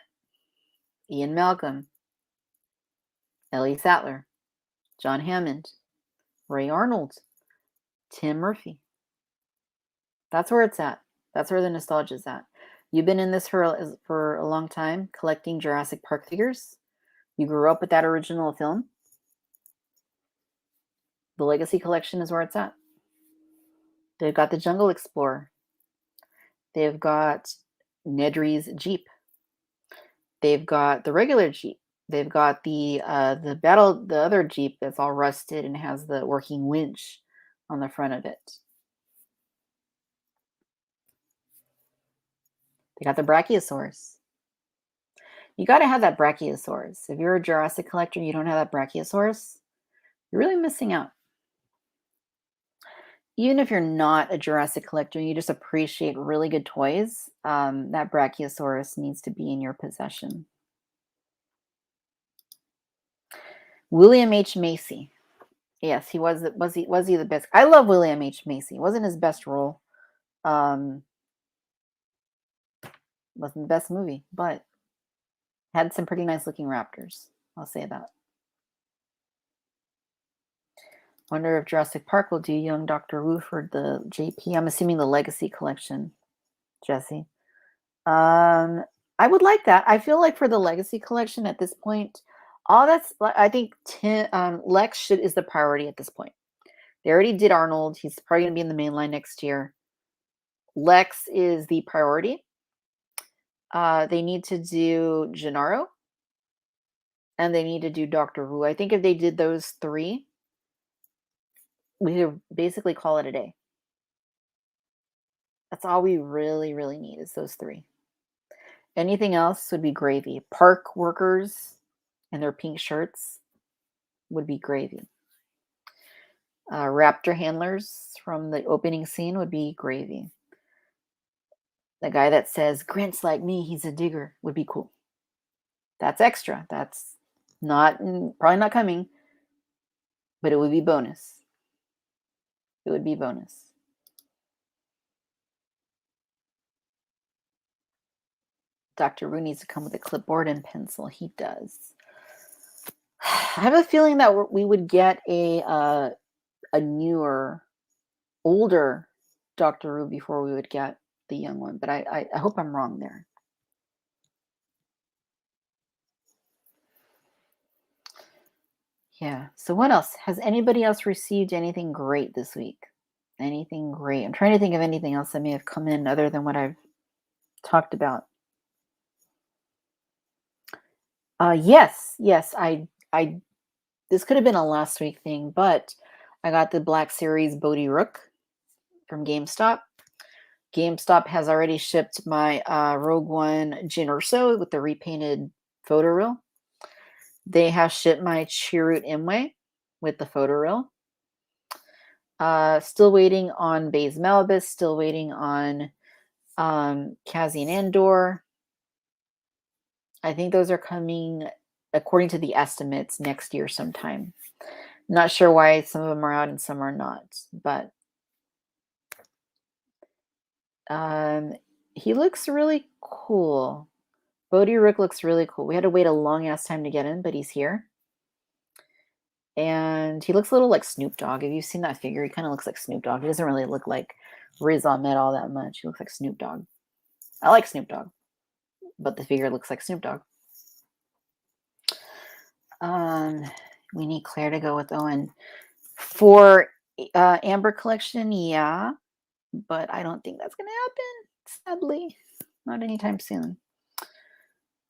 Ian Malcolm, Ellie Sattler, John Hammond, Ray Arnold, Tim Murphy. That's where it's at. That's where the nostalgia is at. You've been in this for a long time, collecting Jurassic Park figures. You grew up with that original film. The Legacy collection is where it's at. They've got the Jungle Explorer. They've got Nedry's Jeep. They've got the regular Jeep. They've got the other Jeep that's all rusted and has the working winch on the front of it. They got the Brachiosaurus. You got to have that Brachiosaurus. If you're a Jurassic collector and you don't have that Brachiosaurus, you're really missing out. Even if you're not a Jurassic collector and you just appreciate really good toys, that Brachiosaurus needs to be in your possession. William H. Macy. Yes, he was he the best? I love William H. Macy. It wasn't his best role. Wasn't the best movie, but had some pretty nice looking raptors. I'll say that. Wonder if Jurassic Park will do young Dr. Wu for the JP. I'm assuming the Legacy collection, Jesse. I would like that. I feel like for the Legacy collection at this point, I think Lex is the priority at this point. They already did Arnold. He's probably going to be in the main line next year. Lex is the priority. They need to do Gennaro. And they need to do Dr. Wu. I think if they did those three, we could basically call it a day. That's all we really, really need is those three. Anything else would be gravy. Park workers and their pink shirts would be gravy. Raptor handlers from the opening scene would be gravy. The guy that says, Grant's like me, he's a digger, would be cool. That's extra. That's probably not coming, but it would be bonus. It would be bonus. Dr. Wu needs to come with a clipboard and pencil. He does. I have a feeling that we would get a newer, older Dr. Wu before we would get the young one, but I hope I'm wrong there. Yeah. So what else? Has anybody else received anything great this week? Anything great? I'm trying to think of anything else that may have come in other than what I've talked about. Yes. I this could have been a last week thing, but I got the Black Series Bodhi Rook from GameStop. GameStop has already shipped my Rogue One Jyn Erso with the repainted photoreal. They have shipped my Chirrut Imwe with the photoreal. Still waiting on Baze Malbus. Still waiting on Cassian Andor. I think those are coming, according to the estimates, next year sometime. Not sure why some of them are out and some are not, but he looks really cool. Bodhi Rook looks really cool. We had to wait a long ass time to get him, but he's here. And he looks a little like Snoop Dogg. Have you seen that figure? He kind of looks like Snoop Dogg. He doesn't really look like Riz Ahmed all that much. He looks like Snoop Dogg. I like Snoop Dogg, but the figure looks like Snoop Dogg. We need Claire to go with Owen. For Amber Collection, yeah. But I don't think that's going to happen, sadly. Not anytime soon.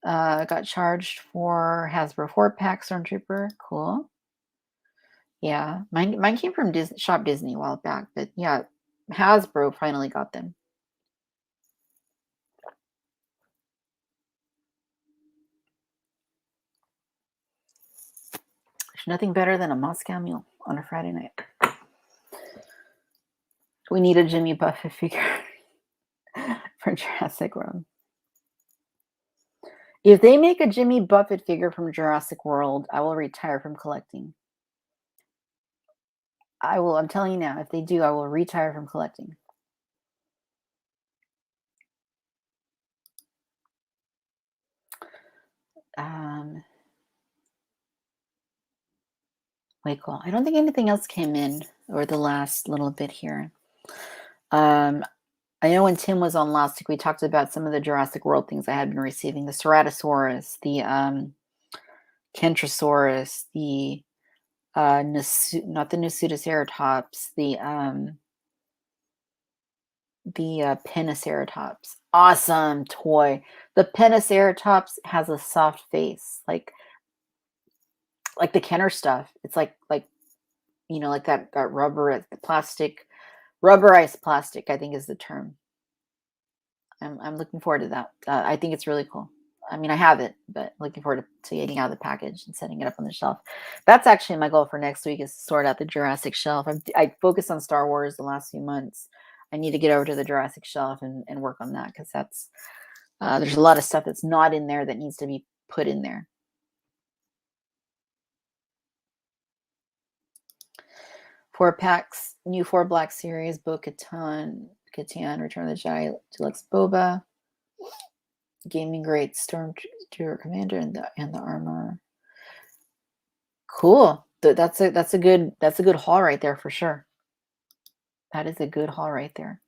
Got charged for Hasbro 4-pack Stormtrooper. Cool. Yeah, mine came from Shop Disney a while back, but yeah, Hasbro finally got them. There's nothing better than a Moscow Mule on a Friday night. We need a Jimmy Buffett figure for Jurassic World. If they make a Jimmy Buffett figure from Jurassic World, I will retire from collecting. I will. I'm telling you now, if they do, I will retire from collecting. Way cool. I don't think anything else came in over the last little bit here. I know when Tim was on last week, we talked about some of the Jurassic World things I had been receiving: the Ceratosaurus, the Kentrosaurus, the not the Nasutoceratops, the Pentaceratops. Awesome toy. The Pentaceratops has a soft face, like the Kenner stuff. It's like you know, like that rubber plastic, rubberized plastic, I think is the term. I'm looking forward to that. I think it's really cool. I mean, I have it, but looking forward to getting out of the package and setting it up on the shelf. That's actually my goal for next week, is to sort out the Jurassic shelf. I focused on Star Wars the last few months. I need to get over to the Jurassic shelf and work on that, because that's there's a lot of stuff that's not in there that needs to be put in there. 4-packs, new 4 Black Series, Bo-Katan, Return of the Jedi, Deluxe Boba, Gaming Great, Stormtrooper Commander, and the armor. Cool. That's a good haul right there for sure. That is a good haul right there.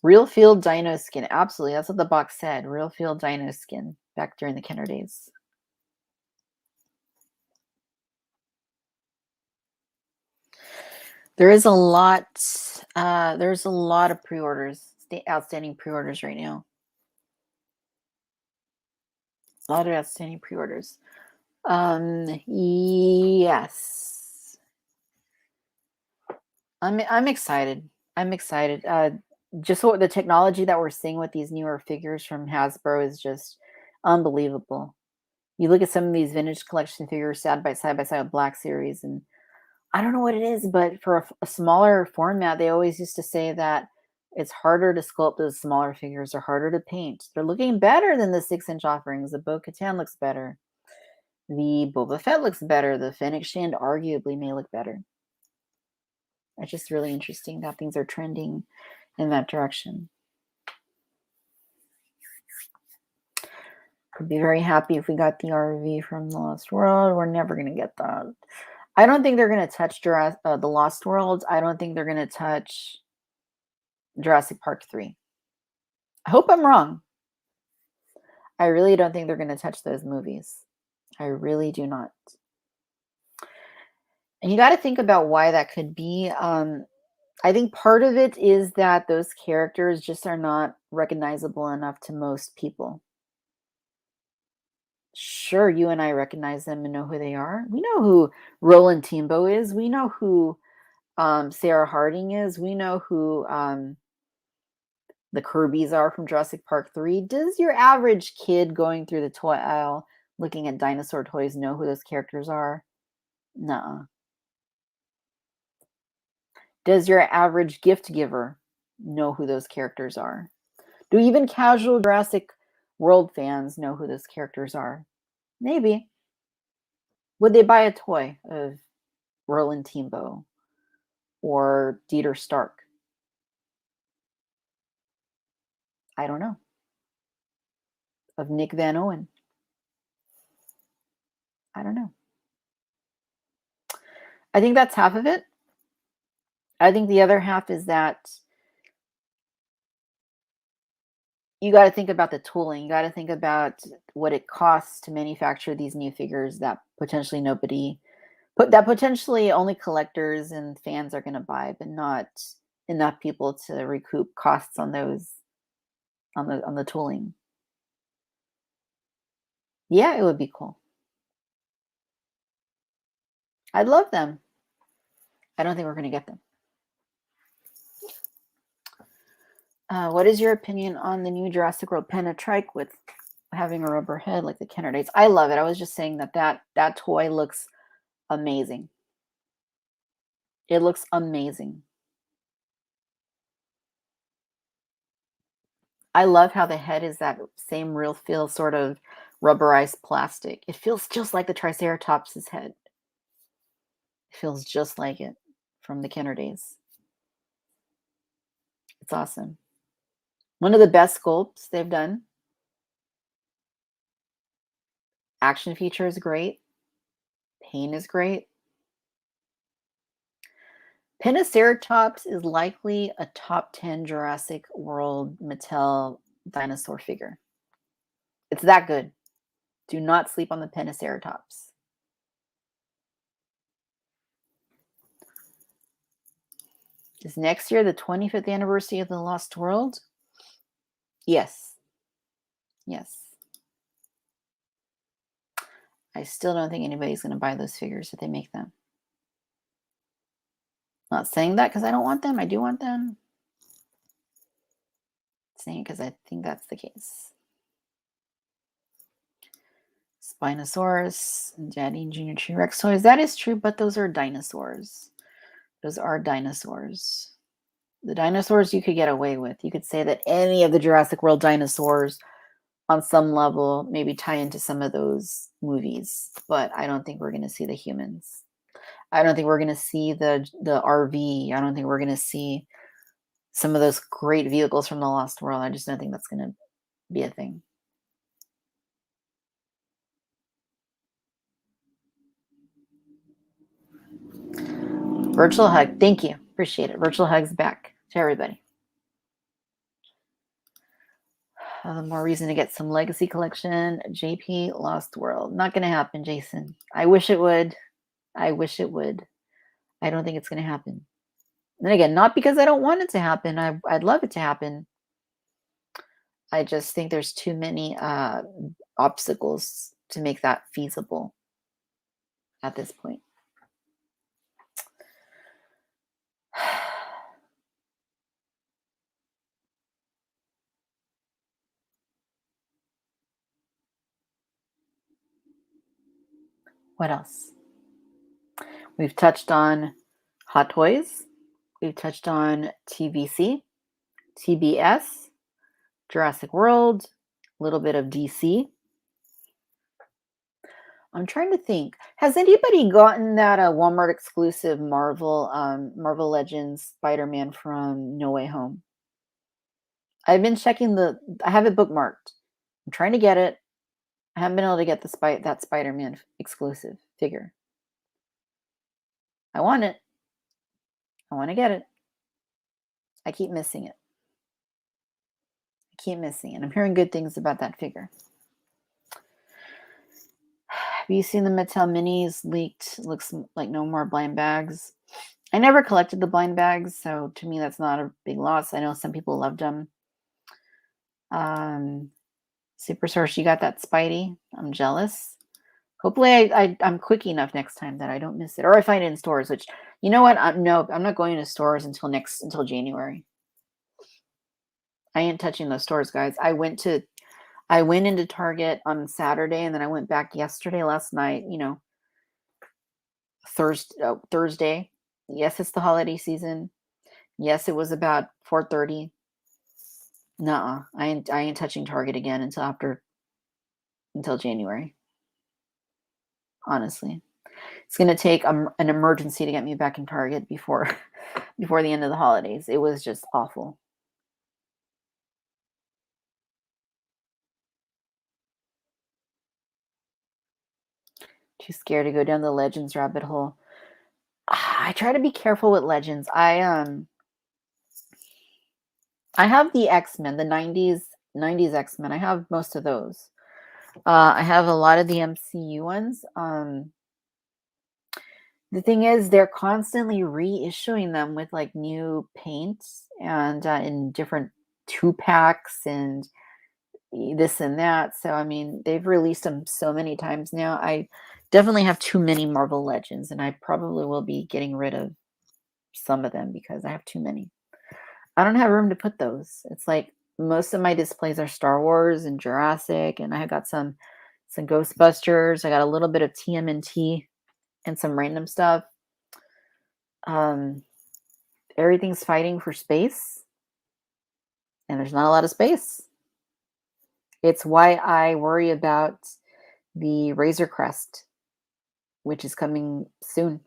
Real Field Dino Skin. Absolutely. That's what the box said. Real Field Dino Skin back during the Kenner days. There's a lot of pre-orders, outstanding pre-orders right now. A lot of outstanding pre-orders. Yes. I'm excited. I'm excited. Just what the technology that we're seeing with these newer figures from Hasbro is just unbelievable. You look at some of these vintage collection figures side by side with Black Series, and I don't know what it is, but for a smaller format, they always used to say that it's harder to sculpt those smaller figures, or harder to paint. They're looking better than the 6-inch offerings. The Bo-Katan looks better. The Boba Fett looks better. The Fennec Shand arguably may look better. It's just really interesting that things are trending in that direction. Could be very happy if we got the RV from The Lost World. We're never going to get that. I don't think they're going to touch The Lost World. I don't think they're going to touch Jurassic Park 3. I hope I'm wrong. I really don't think they're going to touch those movies. I really do not. And you got to think about why that could be. I think part of it is that those characters just are not recognizable enough to most people. Sure, you and I recognize them and know who they are. We know who Roland Timbo is. We know who Sarah Harding is. We know who the Kirby's are from Jurassic Park 3. Does your average kid going through the toy aisle looking at dinosaur toys know who those characters are? Nuh. Does your average gift giver know who those characters are? Do even casual Jurassic World fans know who those characters are? Maybe. Would they buy a toy of Roland Timbo or Dieter Stark? I don't know. Of Nick Van Owen? I don't know. I think that's half of it. I think the other half is that you got to think about the tooling. You got to think about what it costs to manufacture these new figures that potentially only collectors and fans are going to buy, but not enough people to recoup costs on those on the tooling. Yeah, it would be cool. I'd love them. I don't think we're going to get them. What is your opinion on the new Jurassic World Trike with having a rubber head like the candidates? I love it. I was just saying that toy looks amazing. It looks amazing. I love how the head is that same real feel sort of rubberized plastic. It feels just like the Triceratops' head. It feels just like it from the Kenner days. It's awesome. One of the best sculpts they've done. Action feature is great. Paint is great. Pentaceratops is likely a top 10 Jurassic World Mattel dinosaur figure. It's that good. Do not sleep on the Pentaceratops. Is next year the 25th anniversary of the Lost World? Yes. Yes. I still don't think anybody's going to buy those figures if they make them. Not saying that because I don't want them. I do want them. Saying it because I think that's the case. Spinosaurus and Daddy and Junior T-Rex toys. That is true, but those are dinosaurs. Those are dinosaurs. The dinosaurs you could get away with. You could say that any of the Jurassic World dinosaurs on some level maybe tie into some of those movies, but I don't think we're going to see the humans. I don't think we're going to see the RV. I don't think we're going to see some of those great vehicles from the Lost World. I just don't think that's going to be a thing. Virtual hug. Thank you. Appreciate it. Virtual hugs back to everybody. More reason to get some legacy collection. JP Lost World. Not going to happen, Jason. I wish it would. I wish it would. I don't think it's going to happen. And again, not because I don't want it to happen. I'd love it to happen. I just think there's too many obstacles to make that feasible at this point. What else? We've touched on Hot Toys. We've touched on TVC, TBS, Jurassic World, a little bit of DC. I'm trying to think. Has anybody gotten that Walmart exclusive Marvel Legends Spider-Man from No Way Home? I've been checking I have it bookmarked. I'm trying to get it. I haven't been able to get that Spider-Man exclusive figure. I want it. I want to get it. I keep missing it. I'm hearing good things about that figure. Have you seen the Mattel Minis leaked? Looks like no more blind bags. I never collected the blind bags, so to me, that's not a big loss. I know some people loved them. Um, Super Source, you got that Spidey? I'm jealous. Hopefully, I'm quick enough next time that I don't miss it, or I find it in stores. Which, you know what? No, I'm not going to stores until January. I ain't touching those stores, guys. I went into Target on Saturday, and then I went back yesterday, last night. Thursday. Yes, it's the holiday season. Yes, it was about 4:30. Nuh-uh. I ain't touching Target again until January. Honestly, it's gonna take an emergency to get me back in Target before before the end of the holidays. It was just awful. Too scared to go down the Legends rabbit hole. I try to be careful with Legends. I have the X-Men, the 90s X-Men. I have most of those. I have a lot of the MCU ones. The thing is, they're constantly reissuing them with like new paints and in different two packs and this and that. So, I mean, they've released them so many times now. I definitely have too many Marvel Legends, and I probably will be getting rid of some of them because I have too many. I don't have room to put those. It's like most of my displays are Star Wars and Jurassic, and I got some Ghostbusters. I got a little bit of TMNT and some random stuff. Um, Everything's fighting for space, and there's not a lot of space. It's why I worry about the Razor Crest, which is coming soon.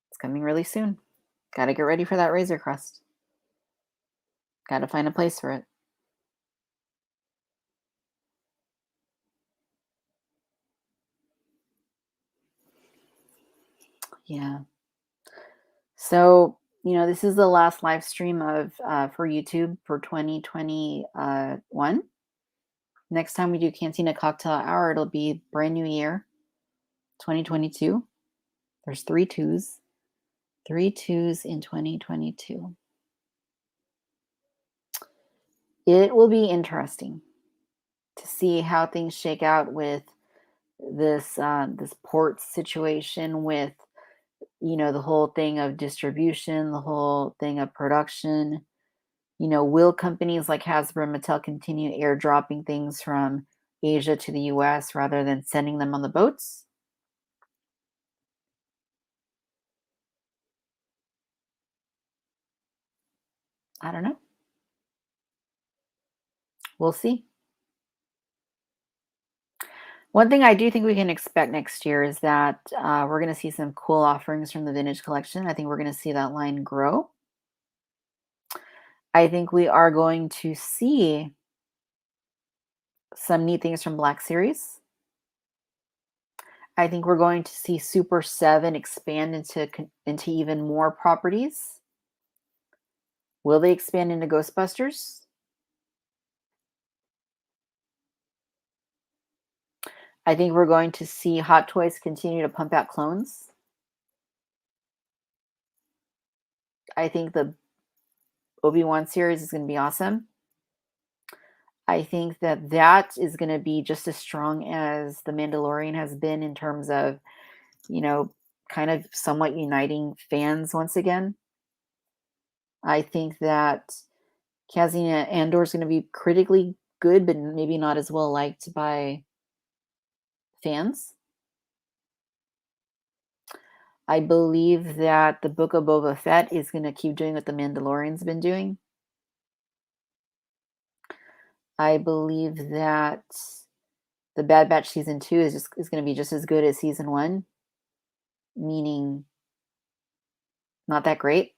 It's coming really soon. Got to get ready for that Razor Crest. Got to find a place for it. Yeah. So, this is the last live stream of for YouTube for 2021. Next time we do Cantina Cocktail Hour, it'll be brand new year, 2022. There's three twos in 2022. It will be interesting to see how things shake out with this port situation, with the whole thing of distribution, the whole thing of production. Will companies like Hasbro and Mattel continue airdropping things from Asia to the US rather than sending them on the boats? I don't know. We'll see. One thing I do think we can expect next year is that we're going to see some cool offerings from the vintage collection. I think we're going to see that line grow. I think we are going to see some neat things from Black Series. I think we're going to see Super 7 expand into even more properties. Will they expand into Ghostbusters? I think we're going to see Hot Toys continue to pump out clones. I think the Obi-Wan series is going to be awesome. I think that is going to be just as strong as The Mandalorian has been in terms of, kind of somewhat uniting fans once again. I think that Cassian Andor is going to be critically good, but maybe not as well liked by fans. I believe that the Book of Boba Fett is going to keep doing what the Mandalorian's been doing. I believe that the Bad Batch season 2 is going to be just as good as season 1, meaning not that great.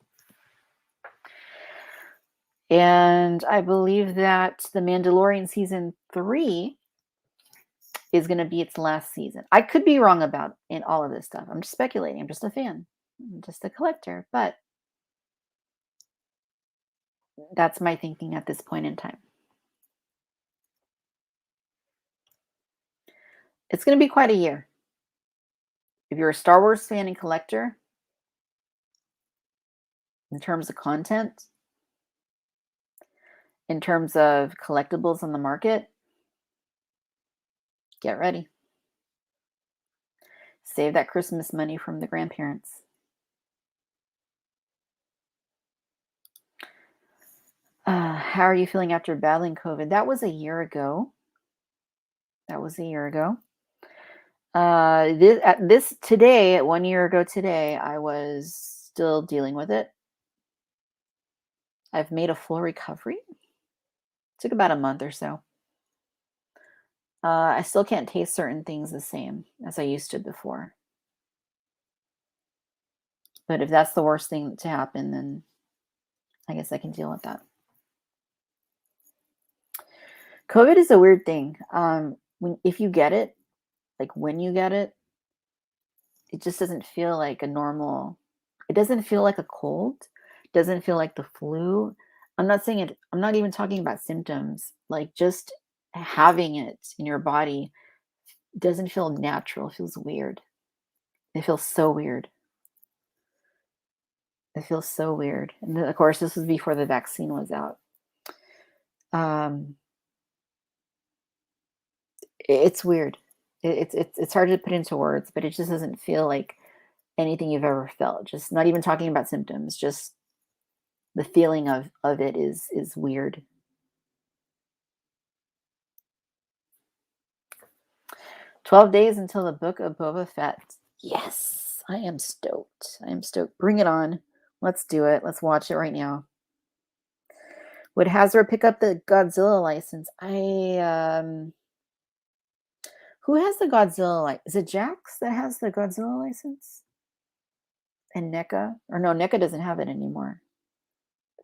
And I believe that the Mandalorian season 3 is going to be its last season. I could be wrong about in all of this stuff. I'm just speculating. I'm just a fan. I'm just a collector, but that's my thinking at this point in time. It's going to be quite a year. If you're a Star Wars fan and collector, in terms of content, in terms of collectibles on the market, get ready. Save that Christmas money from the grandparents. How are you feeling after battling COVID? That was a year ago. This today, 1 year ago today, I was still dealing with it. I've made a full recovery. Took about a month or so. I still can't taste certain things the same as I used to before. But if that's the worst thing to happen, then I guess I can deal with that. COVID is a weird thing. If you get it, like when you get it, it just doesn't feel like a normal. It doesn't feel like a cold. It doesn't feel like the flu. I'm not saying it. I'm not even talking about symptoms. Like just having it in your body doesn't feel natural. It feels weird. It feels so weird. It feels so weird. And of course, this was before the vaccine was out. It's weird. It's hard to put into words, but it just doesn't feel like anything you've ever felt. Just not even talking about symptoms. Just the feeling of it is weird. 12 days until the book of Boba Fett. Yes, I am stoked. I am stoked. Bring it on. Let's do it. Let's watch it right now. Would Hasbro pick up the Godzilla license? Who has the Godzilla license? Is it Jax that has the Godzilla license? And NECA? Or no, NECA doesn't have it anymore.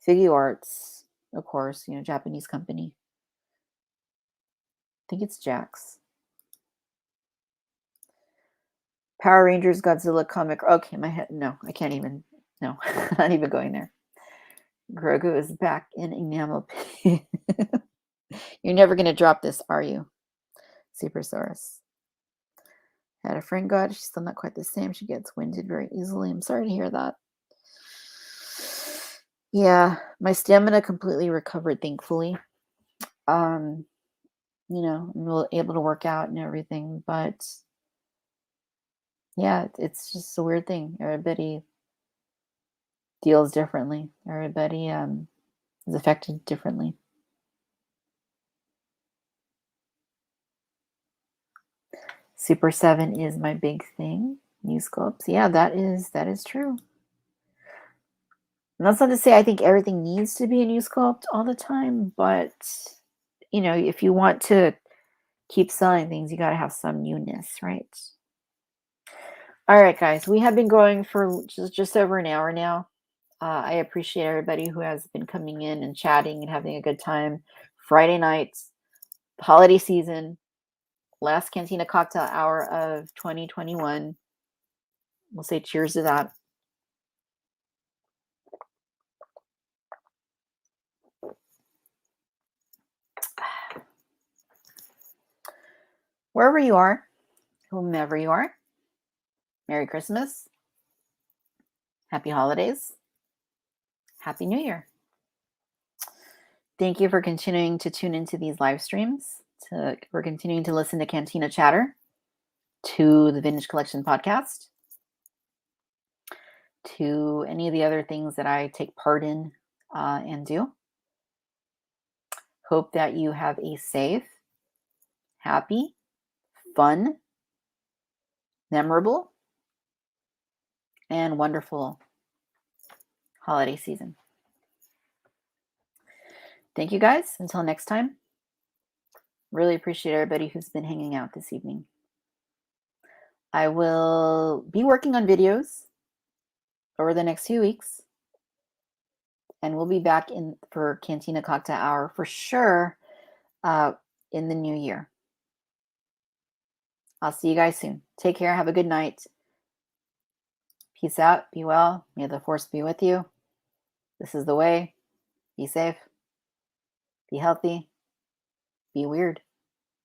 Figure Arts, of course, Japanese company. I think it's Jax. Power Rangers Godzilla comic. Okay, my head. No, I can't even. No, not even going there. Grogu is back in enamel. You're never going to drop this, are you? Supersaurus. Had a friend god. She's still not quite the same. She gets winded very easily. I'm sorry to hear that. Yeah, my stamina completely recovered, thankfully. I'm able to work out and everything, but yeah, it's just a weird thing. Everybody deals differently. Everybody is affected differently. Super 7 is my big thing. New sculpts. Yeah, that is true. And that's not to say I think everything needs to be a new sculpt all the time, but if you want to keep selling things, you got to have some newness, right? All right, guys, we have been going for just over an hour now. I appreciate everybody who has been coming in and chatting and having a good time. Friday nights, holiday season, last Cantina cocktail hour of 2021. We'll say cheers to that. Wherever you are, whomever you are, Merry Christmas, Happy Holidays, Happy New Year. Thank you for continuing to tune into these live streams, for continuing to listen to Cantina Chatter, to the Vintage Collection podcast, to any of the other things that I take part in and do. Hope that you have a safe, happy, fun, memorable, and wonderful holiday season. Thank you, guys. Until next time, really appreciate everybody who's been hanging out this evening. I will be working on videos over the next few weeks, and we'll be back for Cantina Cocktail Hour for sure in the new year. I'll see you guys soon. Take care. Have a good night. Peace out. Be well. May the force be with you. This is the way. Be safe. Be healthy. Be weird.